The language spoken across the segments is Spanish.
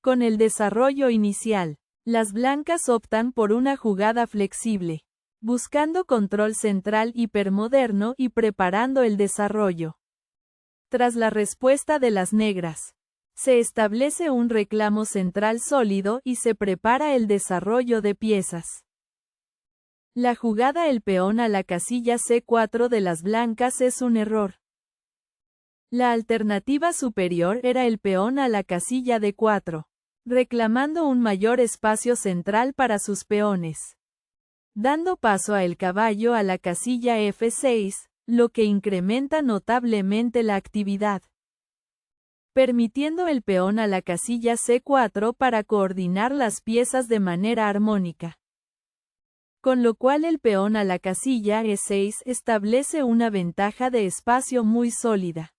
Con el desarrollo inicial, las blancas optan por una jugada flexible, buscando control central hipermoderno y preparando el desarrollo. Tras la respuesta de las negras, se establece un reclamo central sólido y se prepara el desarrollo de piezas. La jugada el peón a la casilla C4 de las blancas es un error. La alternativa superior era el peón a la casilla D4, reclamando un mayor espacio central para sus peones, dando paso a el caballo a la casilla F6, lo que incrementa notablemente la actividad, permitiendo el peón a la casilla C4 para coordinar las piezas de manera armónica. Con lo cual el peón a la casilla E6 establece una ventaja de espacio muy sólida,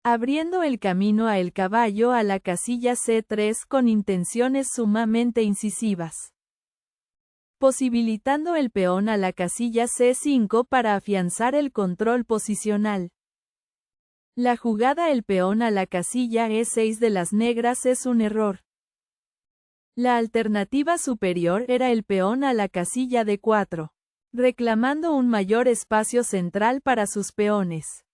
abriendo el camino a el caballo a la casilla C3 con intenciones sumamente incisivas, posibilitando el peón a la casilla C5 para afianzar el control posicional. La jugada el peón a la casilla E6 de las negras es un error. La alternativa superior era el peón a la casilla D4, reclamando un mayor espacio central para sus peones,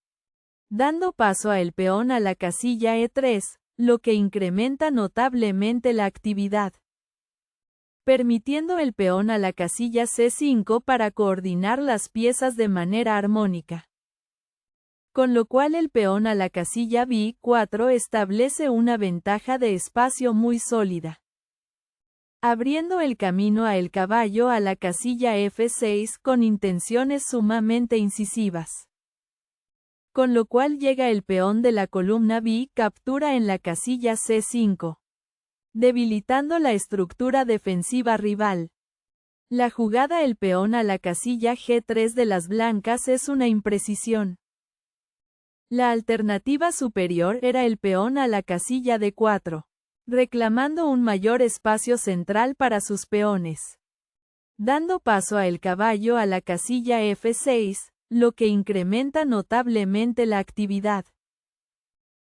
dando paso a el peón a la casilla E3, lo que incrementa notablemente la actividad, permitiendo el peón a la casilla C5 para coordinar las piezas de manera armónica. Con lo cual el peón a la casilla B4 establece una ventaja de espacio muy sólida, abriendo el camino a el caballo a la casilla F6 con intenciones sumamente incisivas. Con lo cual llega el peón de la columna B, captura en la casilla C5, debilitando la estructura defensiva rival. La jugada el peón a la casilla G3 de las blancas es una imprecisión. La alternativa superior era el peón a la casilla D4, reclamando un mayor espacio central para sus peones, dando paso a el caballo a la casilla F6, lo que incrementa notablemente la actividad,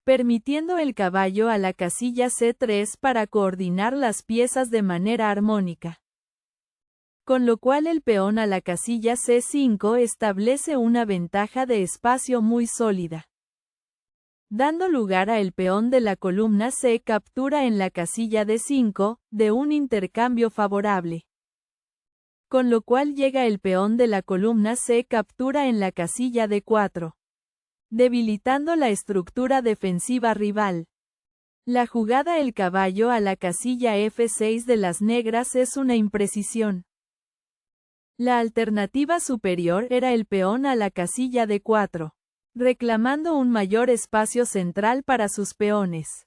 permitiendo el caballo a la casilla C3 para coordinar las piezas de manera armónica. Con lo cual el peón a la casilla C5 establece una ventaja de espacio muy sólida, dando lugar a el peón de la columna C captura en la casilla D5, de un intercambio favorable. Con lo cual llega el peón de la columna C captura en la casilla D4, debilitando la estructura defensiva rival. La jugada el caballo a la casilla F6 de las negras es una imprecisión. La alternativa superior era el peón a la casilla D4, reclamando un mayor espacio central para sus peones,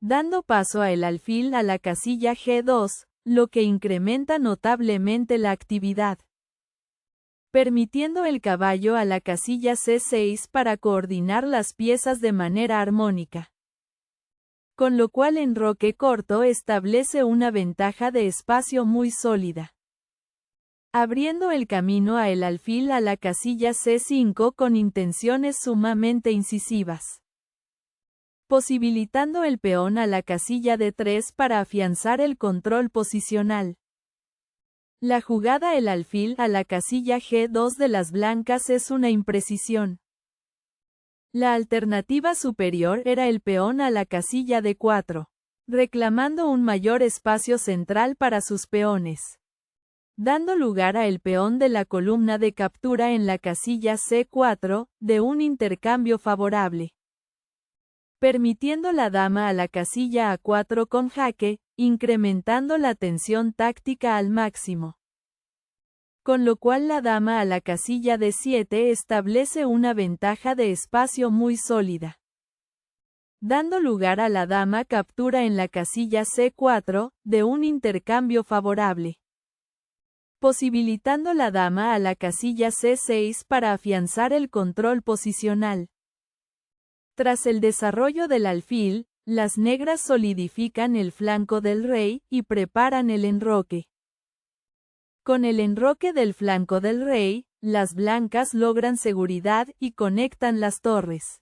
dando paso a el alfil a la casilla G2, lo que incrementa notablemente la actividad, permitiendo el caballo a la casilla C6 para coordinar las piezas de manera armónica. Con lo cual enroque corto establece una ventaja de espacio muy sólida, abriendo el camino a el alfil a la casilla C5 con intenciones sumamente incisivas, posibilitando el peón a la casilla D3 para afianzar el control posicional. La jugada el alfil a la casilla G2 de las blancas es una imprecisión. La alternativa superior era el peón a la casilla D4, reclamando un mayor espacio central para sus peones, dando lugar a el peón de la columna de captura en la casilla C4, de un intercambio favorable, permitiendo la dama a la casilla A4 con jaque, incrementando la tensión táctica al máximo. Con lo cual la dama a la casilla D7 establece una ventaja de espacio muy sólida, dando lugar a la dama captura en la casilla C4, de un intercambio favorable, posibilitando la dama a la casilla C6 para afianzar el control posicional. Tras el desarrollo del alfil, las negras solidifican el flanco del rey y preparan el enroque. Con el enroque del flanco del rey, las blancas logran seguridad y conectan las torres.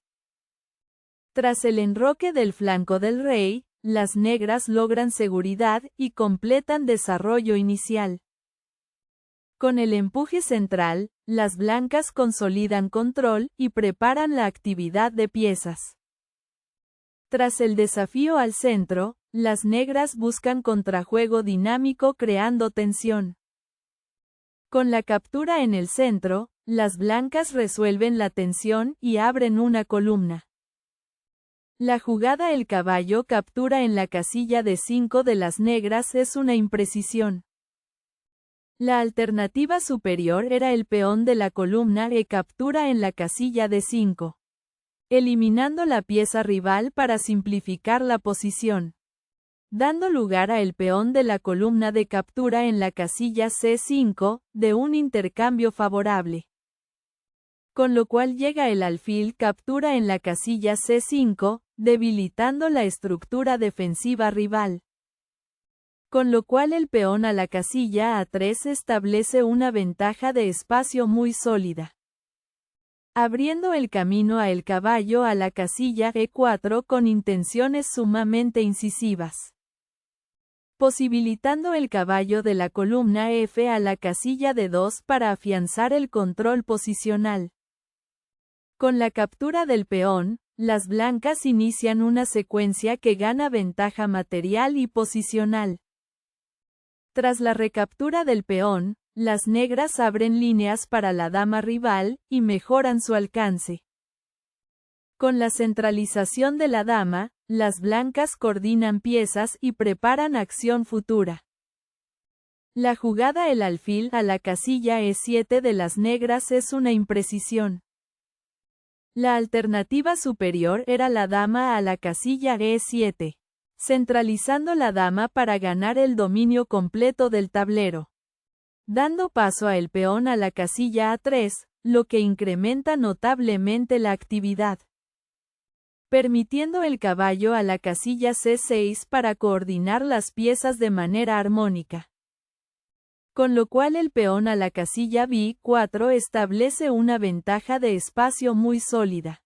Tras el enroque del flanco del rey, las negras logran seguridad y completan desarrollo inicial. Con el empuje central, las blancas consolidan control y preparan la actividad de piezas. Tras el desafío al centro, las negras buscan contrajuego dinámico creando tensión. Con la captura en el centro, las blancas resuelven la tensión y abren una columna. La jugada el caballo captura en la casilla de 5 de las negras es una imprecisión. La alternativa superior era el peón de la columna e captura en la casilla de 5, eliminando la pieza rival para simplificar la posición, dando lugar a el peón de la columna de captura en la casilla C5, de un intercambio favorable. Con lo cual llega el alfil captura en la casilla C5, debilitando la estructura defensiva rival. Con lo cual el peón a la casilla A3 establece una ventaja de espacio muy sólida, abriendo el camino a el caballo a la casilla E4 con intenciones sumamente incisivas, posibilitando el caballo de la columna F a la casilla D2 para afianzar el control posicional. Con la captura del peón, las blancas inician una secuencia que gana ventaja material y posicional. Tras la recaptura del peón, las negras abren líneas para la dama rival y mejoran su alcance. Con la centralización de la dama, las blancas coordinan piezas y preparan acción futura. La jugada el alfil a la casilla E7 de las negras es una imprecisión. La alternativa superior era la dama a la casilla E7. Centralizando la dama para ganar el dominio completo del tablero, dando paso a el peón a la casilla A3, lo que incrementa notablemente la actividad, permitiendo el caballo a la casilla C6 para coordinar las piezas de manera armónica. Con lo cual el peón a la casilla B4 establece una ventaja de espacio muy sólida,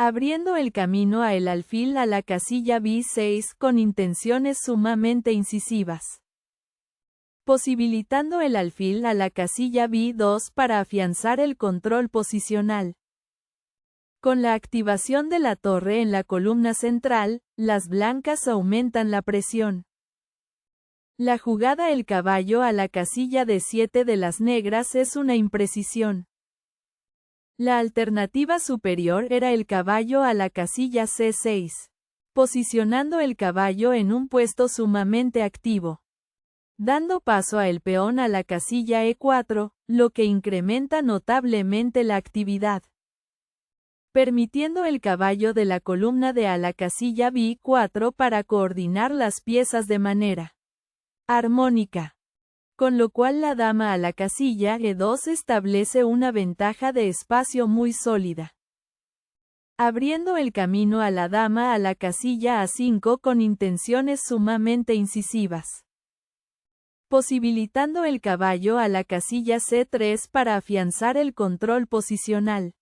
abriendo el camino a el alfil a la casilla B6 con intenciones sumamente incisivas, posibilitando el alfil a la casilla B2 para afianzar el control posicional. Con la activación de la torre en la columna central, las blancas aumentan la presión. La jugada el caballo a la casilla D7 de las negras es una imprecisión. La alternativa superior era el caballo a la casilla C6, posicionando el caballo en un puesto sumamente activo, dando paso a el peón a la casilla E4, lo que incrementa notablemente la actividad, permitiendo el caballo de la columna D a la casilla B4 para coordinar las piezas de manera armónica. Con lo cual la dama a la casilla E2 establece una ventaja de espacio muy sólida, abriendo el camino a la dama a la casilla A5 con intenciones sumamente incisivas, posibilitando el caballo a la casilla C3 para afianzar el control posicional.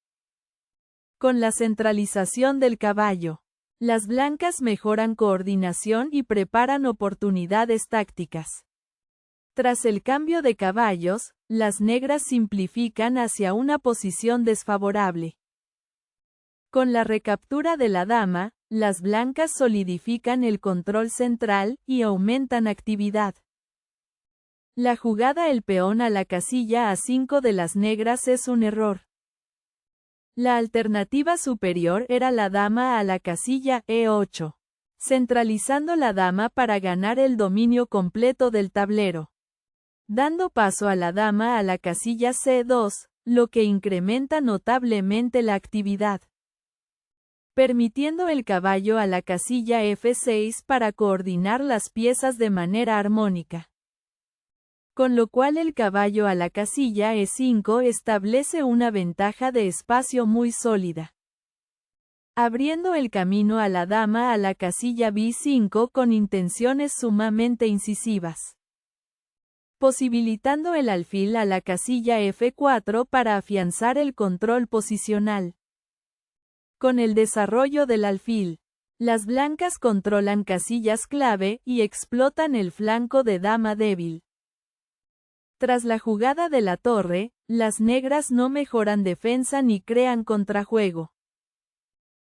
Con la centralización del caballo, las blancas mejoran coordinación y preparan oportunidades tácticas. Tras el cambio de caballos, las negras simplifican hacia una posición desfavorable. Con la recaptura de la dama, las blancas solidifican el control central y aumentan actividad. La jugada el peón a la casilla A5 de las negras es un error. La alternativa superior era la dama a la casilla E8, centralizando la dama para ganar el dominio completo del tablero, dando paso a la dama a la casilla C2, lo que incrementa notablemente la actividad, permitiendo el caballo a la casilla F6 para coordinar las piezas de manera armónica. Con lo cual el caballo a la casilla E5 establece una ventaja de espacio muy sólida, abriendo el camino a la dama a la casilla B5 con intenciones sumamente incisivas, posibilitando el alfil a la casilla F4 para afianzar el control posicional. Con el desarrollo del alfil, Las blancas controlan casillas clave y explotan el flanco de dama débil. Tras la jugada de la torre, las negras no mejoran defensa ni crean contrajuego.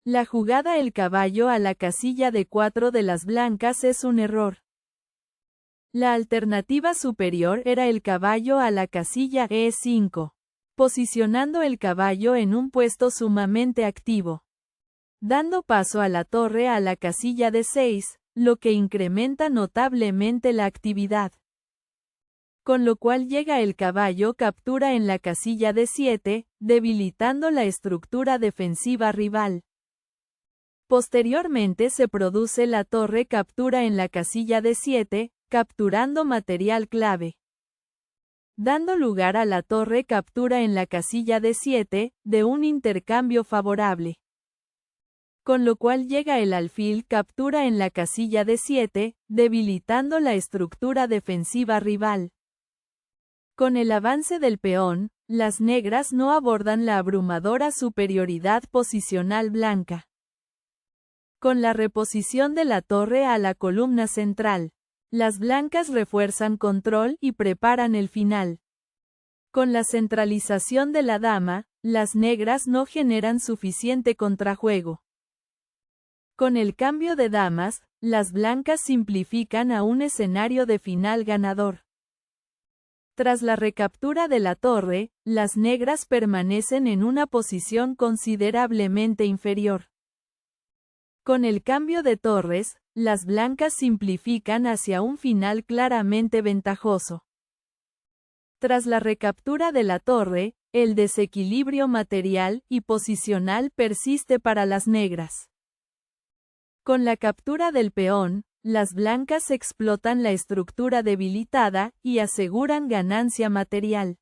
La jugada el caballo a la casilla de 4 de las blancas es un error. La alternativa superior era el caballo a la casilla E5, posicionando el caballo en un puesto sumamente activo, dando paso a la torre a la casilla de 6, lo que incrementa notablemente la actividad. Con lo cual llega el caballo captura en la casilla de 7, debilitando la estructura defensiva rival. Posteriormente se produce la torre captura en la casilla de 7, capturando material clave, dando lugar a la torre captura en la casilla de 7, de un intercambio favorable. Con lo cual llega el alfil captura en la casilla de 7, debilitando la estructura defensiva rival. Con el avance del peón, las negras no abordan la abrumadora superioridad posicional blanca. Con la reposición de la torre a la columna central, las blancas refuerzan control y preparan el final. Con la centralización de la dama, las negras no generan suficiente contrajuego. Con el cambio de damas, las blancas simplifican a un escenario de final ganador. Tras la recaptura de la torre, las negras permanecen en una posición considerablemente inferior. Con el cambio de torres, las blancas simplifican hacia un final claramente ventajoso. Tras la recaptura de la torre, el desequilibrio material y posicional persiste para las negras. Con la captura del peón, las blancas explotan la estructura debilitada y aseguran ganancia material.